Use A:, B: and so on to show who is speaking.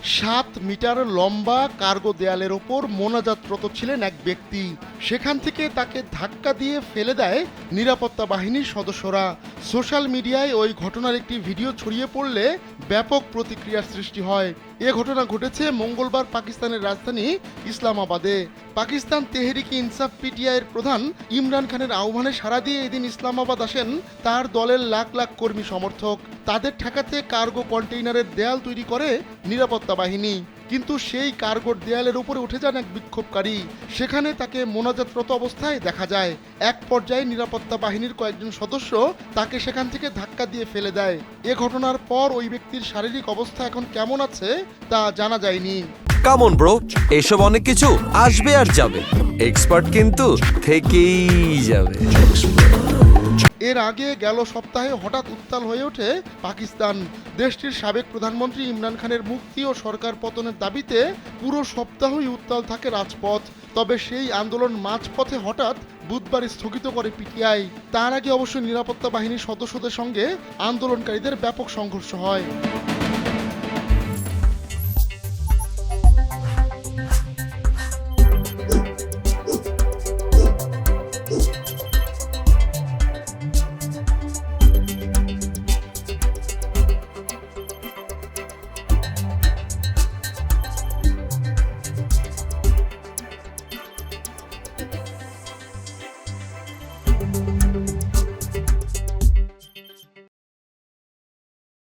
A: 7 metre লম্বা cargo দেয়ালের ওপর মোনাজাতরত ছিলেন এক ব্যক্তি। সেখান থেকে তাকে ধাক্কা দিয়ে ফেলে দেয় নিরাপত্তা বাহিনীর সদস্যরা। সোশ্যাল মিডিয়ায় ওই ঘটনার একটি ভিডিও ছড়িয়ে পড়লে ব্যাপক প্রতিক্রিয়ার সৃষ্টি হয়। এ ঘটনা ঘটেছে মঙ্গলবার পাকিস্তানের রাজধানী ইসলামাবাদে। পাকিস্তান তেহরিকে ইনসাফ পিটিআইয়ের প্রধান ইমরান খানের আহ্বানে সাড়া দিয়ে এদিন ইসলামাবাদ আসেন তার দলের লাখ লাখ কর্মী সমর্থক। তাদের ঠেকাতে কার্গো কন্টেইনারের দেয়াল তৈরি করে নিরাপত্তা বাহিনী। কিন্তু সেই কার্গোর দেয়ালের উপরে উঠে যান এক বিক্ষোভকারী। সেখানে তাকে মোনাজাতরত অবস্থায় দেখা যায়। এক পর্যায়ে নিরাপত্তা বাহিনীর কয়েকজন সদস্য তাকে সেখান থেকে ধাক্কা দিয়ে ফেলে দেয়। এ ঘটনার পর ওই ব্যক্তির শারীরিক অবস্থা এখন কেমন আছে তা জানা যায়নি।
B: কামন ব্রো, এসব অনেক কিছু আসবে আর যাবে, এক্সপার্ট কিন্তু থেকেই যাবে।
A: এর আগে গেল সপ্তাহে হঠাৎ উত্তাল হয়ে ওঠে পাকিস্তান। দেশটির সাবেক প্রধানমন্ত্রী ইমরান খানের মুক্তি ও সরকার পতনের দাবিতে পুরো সপ্তাহই উত্তাল থাকে রাজপথ। তবে সেই আন্দোলন মাঝপথে হঠাৎ বুধবার স্থগিত করে পিটিআই। তার আগে অবশ্য নিরাপত্তা বাহিনীর সদস্যদের সঙ্গে আন্দোলনকারীদের ব্যাপক সংঘর্ষ হয়।